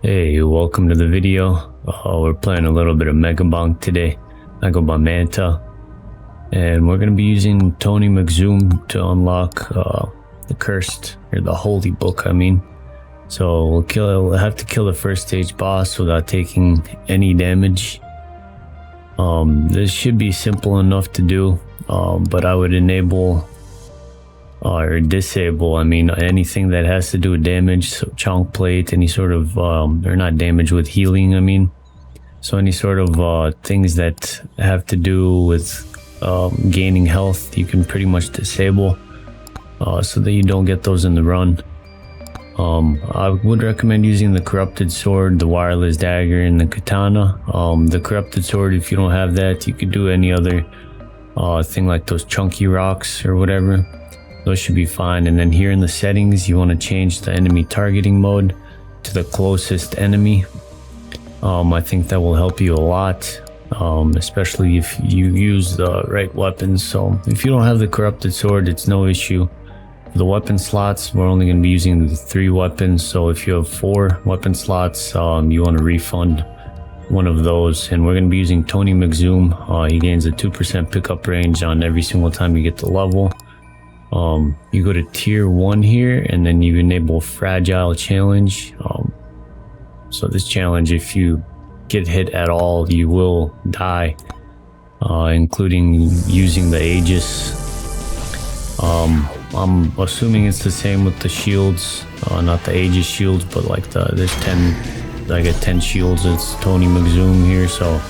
Hey, welcome to the video. We're playing a little bit of Megabonk today. I go by Manta, and we're going to be using Tony McZoom to unlock the cursed, or the holy book, I mean. So we'll have to kill the first stage boss without taking any damage. This should be simple enough to do, but I would enable or disable, anything that has to do with damage, so chunk plate, any sort of or not damage with healing, so any sort of things that have to do with gaining health, you can pretty much disable, so that you don't get those in the run. I would recommend using the corrupted sword, the wireless dagger, and the katana. The corrupted sword, if you don't have that, you could do any other thing like those chunky rocks or whatever. Those should be fine. And then here in the settings, you want to change the enemy targeting mode to the closest enemy. I think that will help you a lot, especially if you use the right weapons. So if you don't have the corrupted sword, it's no issue. For the weapon slots, we're only going to be using the 3 weapons. So if you have 4 weapon slots, you want to refund one of those. And we're going to be using Tony McZoom. He gains a 2% pickup range on every single time you get the level. You go to tier 1 here, and then you enable fragile challenge. So this challenge, if you get hit at all, you will die, including using the Aegis. I'm assuming it's the same with the shields, not the Aegis shields, but like there's 10, I get 10 shields. It's Tony McZoom here, so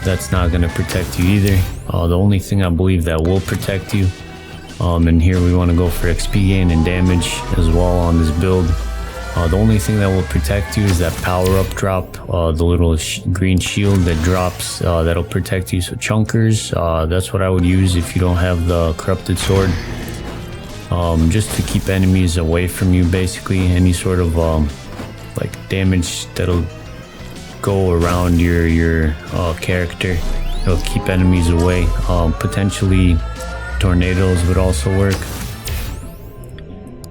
that's not going to protect you either. The only thing I believe that will protect you, and here we want to go for XP gain and damage as well on this build. The only thing that will protect you is that power up drop, the little green shield that drops, that'll protect you. So chunkers, that's what I would use if you don't have the corrupted sword, just to keep enemies away from you. Basically any sort of like damage that'll go around your character, it'll keep enemies away. Potentially tornadoes would also work.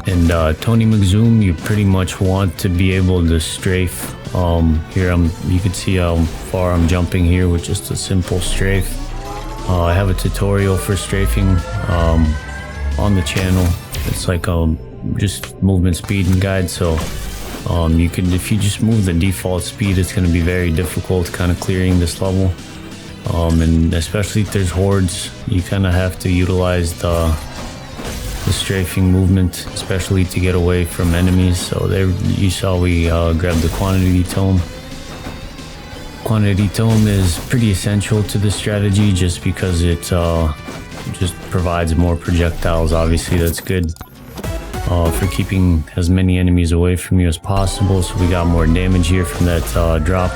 And Tony McZoom, you pretty much want to be able to strafe. Here you can see how far I'm jumping here with just a simple strafe. I have a tutorial for strafing on the channel. It's like just movement speed and guide. So you can, if you just move the default speed, it's going to be very difficult kind of clearing this level. And especially if there's hordes, you kind of have to utilize the strafing movement, especially to get away from enemies. So there you saw we grabbed the quantity tome. Quantity tome is pretty essential to this strategy just because it just provides more projectiles. Obviously that's good for keeping as many enemies away from you as possible. So we got more damage here from that drop.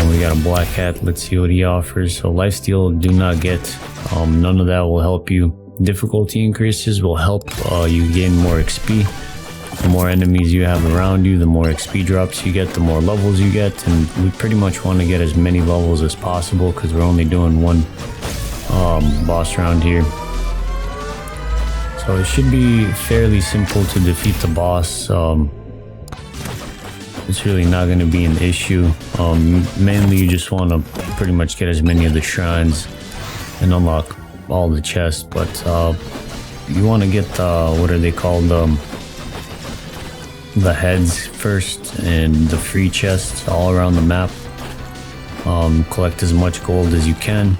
We got a black hat. Let's see what he offers. So lifesteal, do not get. None of that will help you. Difficulty increases will help you gain more XP. The more enemies you have around you, the more XP drops you get, the more levels you get. And we pretty much want to get as many levels as possible because we're only doing one boss round here. So it should be fairly simple to defeat the boss. It's really not going to be an issue. Mainly you just want to pretty much get as many of the shrines and unlock all the chests, but you want to get the, what are they called, the heads first, and the free chests all around the map. Collect as much gold as you can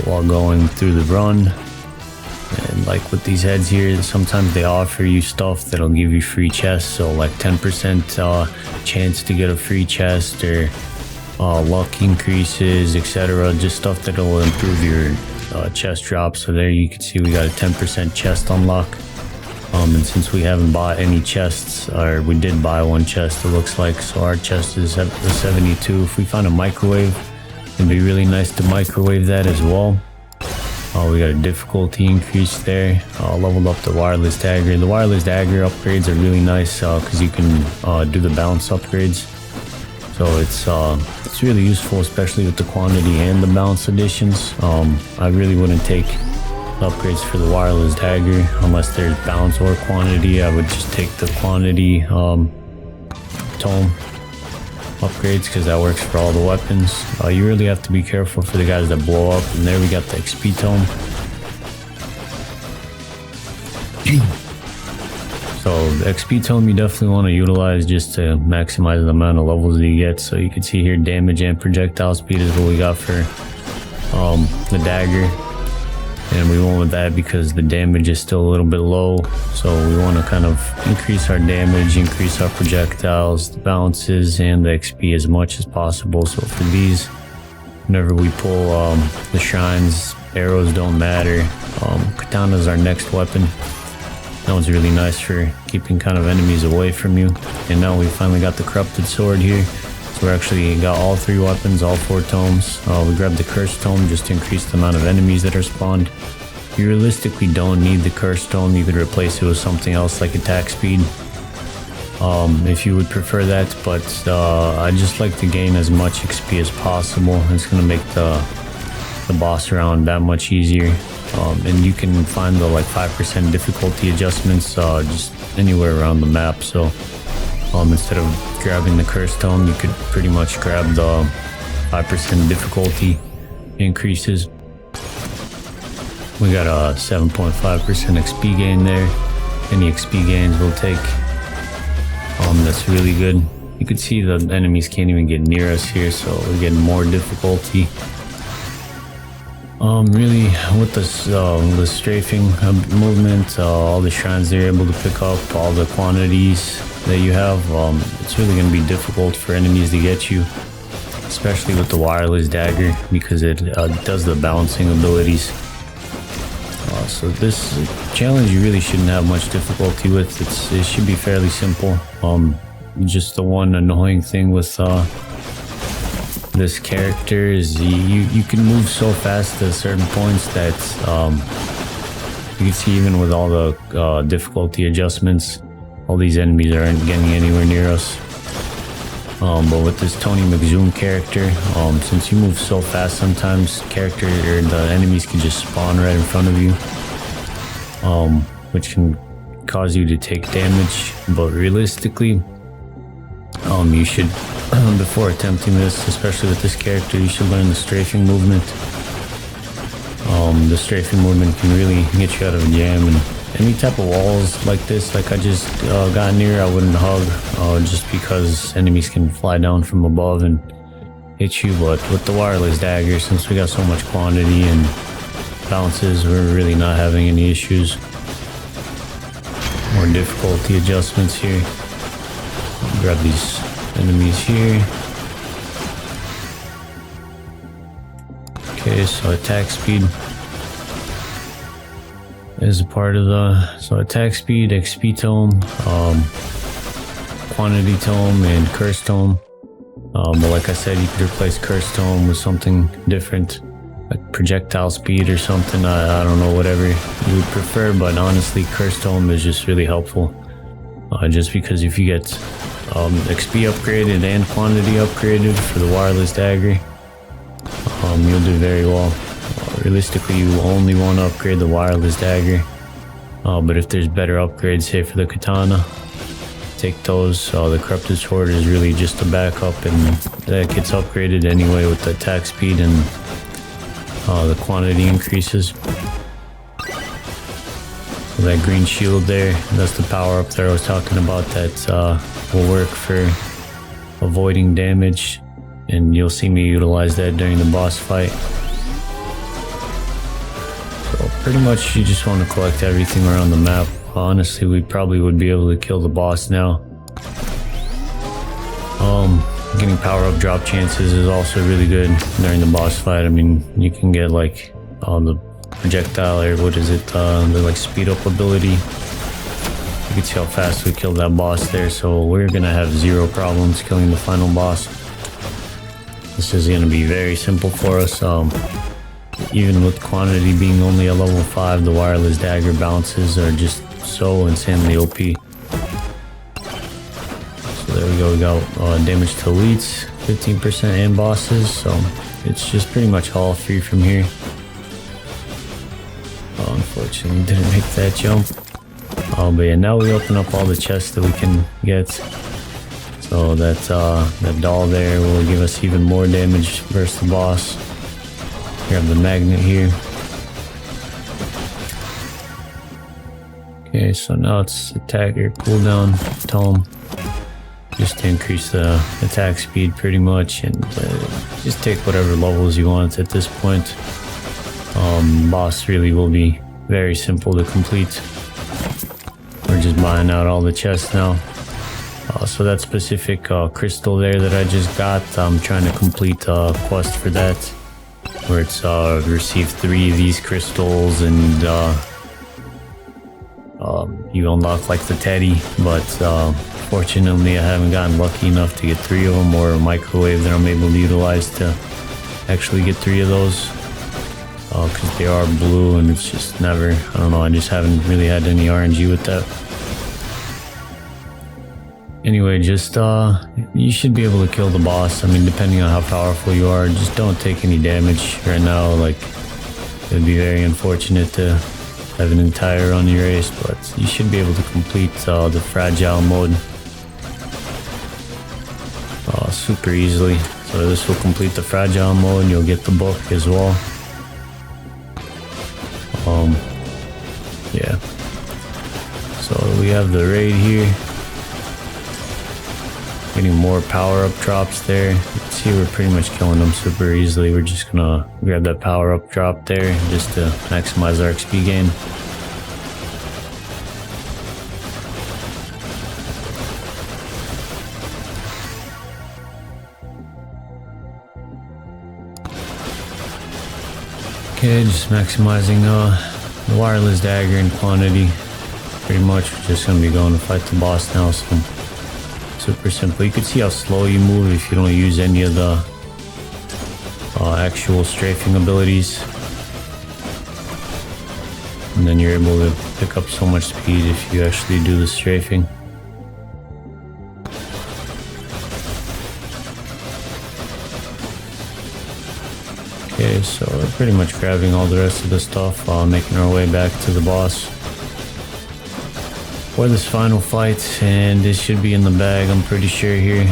while going through the run. And like with these heads here, sometimes they offer you stuff that'll give you free chests, so like 10% chance to get a free chest, or luck increases, etc. Just stuff that'll improve your chest drop. So there you can see we got a 10% chest unlock. And since we haven't bought any chests, or we did buy one chest, it looks like, so our chest is at the 72. If we found a microwave, it'd be really nice to microwave that as well. We got a difficulty increase there. Leveled up the wireless dagger. The wireless dagger upgrades are really nice because you can do the bounce upgrades. So it's really useful, especially with the quantity and the bounce additions. I really wouldn't take upgrades for the wireless dagger unless there's bounce or quantity. I would just take the quantity tome upgrades because that works for all the weapons. You really have to be careful for the guys that blow up. And there we got the XP tome. So the XP tome you definitely want to utilize just to maximize the amount of levels that you get. So you can see here damage and projectile speed is what we got for the dagger. And we went with that because the damage is still a little bit low. So we want to kind of increase our damage, increase our projectiles, the bounces, and the XP as much as possible. So for these, whenever we pull the shrines, arrows don't matter. Katana is our next weapon. That one's really nice for keeping kind of enemies away from you. And now we finally got the corrupted sword here. So we actually got all 3 weapons, all 4 tomes. We grabbed the cursed tome just to increase the amount of enemies that are spawned. You realistically don't need the cursed tome. You could replace it with something else like attack speed if you would prefer that. But I just like to gain as much XP as possible. It's going to make the boss round that much easier. And you can find the like 5% difficulty adjustments just anywhere around the map. So instead of grabbing the cursed tome, you could pretty much grab the 5% difficulty increases. We got a 7.5% XP gain there. Any XP gains we'll take. That's really good. You can see the enemies can't even get near us here, so we're getting more difficulty. Really with this the strafing movement, all the shrines they're able to pick up, all the quantities that you have, it's really going to be difficult for enemies to get you, especially with the wireless dagger because it does the balancing abilities. So this challenge you really shouldn't have much difficulty with. It should be fairly simple. Just the one annoying thing with this character is you can move so fast at certain points that you can see even with all the difficulty adjustments, all these enemies aren't getting anywhere near us. But with this Tony McZoom character, since you move so fast, sometimes the enemies can just spawn right in front of you, which can cause you to take damage. But realistically, you should, before attempting this, especially with this character, you should learn the strafing movement. The strafing movement can really get you out of a jam, and any type of walls like this, like I just got near, I wouldn't hug, just because enemies can fly down from above and hit you. But with the wireless dagger, since we got so much quantity and bounces, we're really not having any issues. More difficulty adjustments here. Grab these enemies here. Okay, so attack speed is a part of attack speed, XP tome, quantity tome, and curse tome. But like I said, you could replace curse tome with something different, like projectile speed or something. I don't know, whatever you would prefer, but honestly, curse tome is just really helpful. Just because if you get XP upgraded and quantity upgraded for the wireless dagger, you'll do very well. Realistically, you only want to upgrade the wireless dagger, but if there's better upgrades, say for the katana, take those. The corrupted sword is really just a backup, and that gets upgraded anyway with the attack speed and the quantity increases. So that green shield there, that's the power up there I was talking about, that will work for avoiding damage, and you'll see me utilize that during the boss fight. So pretty much you just want to collect everything around the map. Honestly, we probably would be able to kill the boss now. Getting power up drop chances is also really good during the boss fight. I mean, you can get like the projectile, or what is it, the like speed up ability. You can see how fast we killed that boss there, so we're gonna have zero problems killing the final boss. This is gonna be very simple for us. Even with quantity being only a level 5, the wireless dagger bounces are just so insanely OP. So there we go, we got damage to elites, 15% and bosses, so it's just pretty much all free from here. Unfortunately didn't make that jump. But yeah, now we open up all the chests that we can get. So that doll there will give us even more damage versus the boss. Grab the magnet here. Okay, so now it's attack your cooldown tome. Just to increase the attack speed pretty much, and just take whatever levels you want at this point. Boss really will be very simple to complete. We're just buying out all the chests now. So that specific crystal there that I just got, I'm trying to complete a quest for that, where it's receive 3 of these crystals, and you unlock like the teddy, but fortunately I haven't gotten lucky enough to get 3 of them, or a microwave that I'm able to utilize to actually get 3 of those, because they are blue, and it's just never, I don't know, I just haven't really had any RNG with that. Anyway, just you should be able to kill the boss. I mean, depending on how powerful you are, just don't take any damage right now. Like, it would be very unfortunate to have an entire run erased, but you should be able to complete the fragile mode super easily. So this will complete the fragile mode, and you'll get the book as well. Yeah. So we have the raid here. Getting more power-up drops there. You can see we're pretty much killing them super easily. We're just gonna grab that power-up drop there just to maximize our XP gain. Okay, just maximizing the wireless dagger in quantity. Pretty much we're just gonna be going to fight the boss now, so super simple. You can see how slow you move if you don't use any of the actual strafing abilities, and then you're able to pick up so much speed if you actually do the strafing. Okay, so we're pretty much grabbing all the rest of the stuff, making our way back to the boss for this final fight, and this should be in the bag, I'm pretty sure here.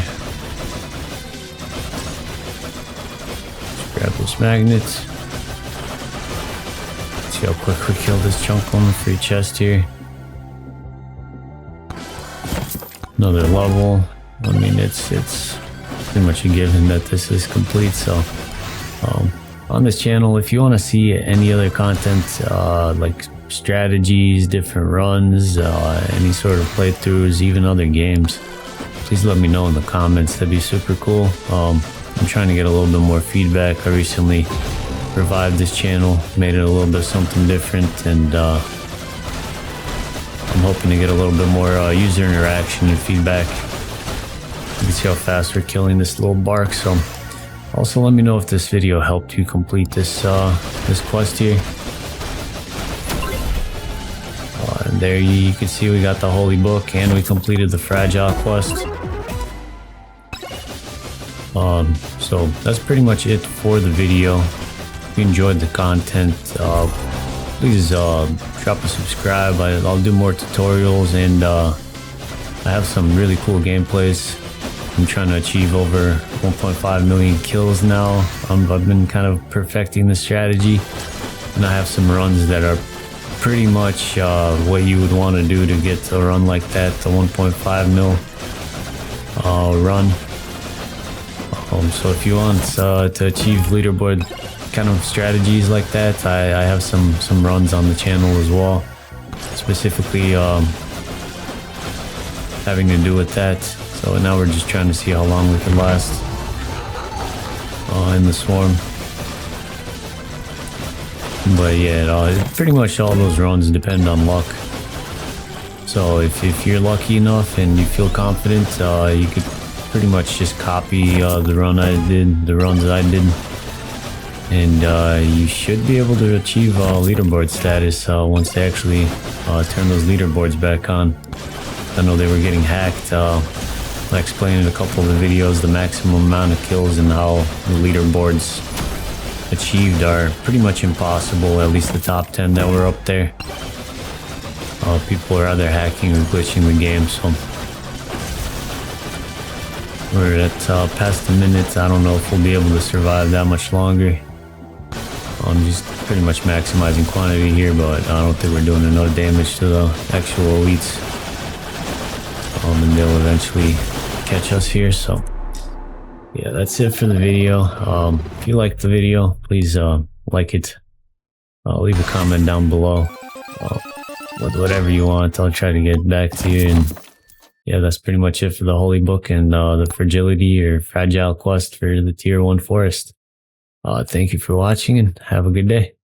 Let's grab those magnets. See how quick we kill this chunk on the free chest here. Another level. I mean, it's pretty much a given that this is complete, so on this channel, if you want to see any other content, like strategies, different runs, any sort of playthroughs, even other games, please let me know in the comments. That'd be super cool. I'm trying to get a little bit more feedback. I recently revived this channel, made it a little bit something different, and I'm hoping to get a little bit more user interaction and feedback. You can see how fast we're killing this little bark. So also let me know if this video helped you complete this this quest here. And there you can see we got the Holy Book, and we completed the Fragile quest. So that's pretty much it for the video. If you enjoyed the content, please drop a subscribe. I'll do more tutorials, and I have some really cool gameplays. I'm trying to achieve over 1.5 million kills now. I've been kind of perfecting the strategy, and I have some runs that are pretty much what you would want to do to get a run like that, the 1.5 mil run. So if you want to achieve leaderboard kind of strategies like that, I have some runs on the channel as well, specifically having to do with that. So now we're just trying to see how long we can last in the swarm. But yeah, pretty much all those runs depend on luck. So if you're lucky enough and you feel confident, you could pretty much just copy the runs I did, and you should be able to achieve leaderboard status once they actually turn those leaderboards back on. I know they were getting hacked. I explained in a couple of the videos the maximum amount of kills and how the leaderboards achieved are pretty much impossible, at least the top 10 that were up there. People are either hacking or glitching the game, so We're at past the minutes. I don't know if we'll be able to survive that much longer. I'm just pretty much maximizing quantity here, but I don't think we're doing enough damage to the actual elites. And they'll eventually catch us here. So yeah, that's it for the video. If you liked the video, please like it. Leave a comment down below with whatever you want. I'll try to get back to you. And yeah, that's pretty much it for the Holy Book and the fragility or fragile quest for the tier 1 forest. Thank you for watching and have a good day.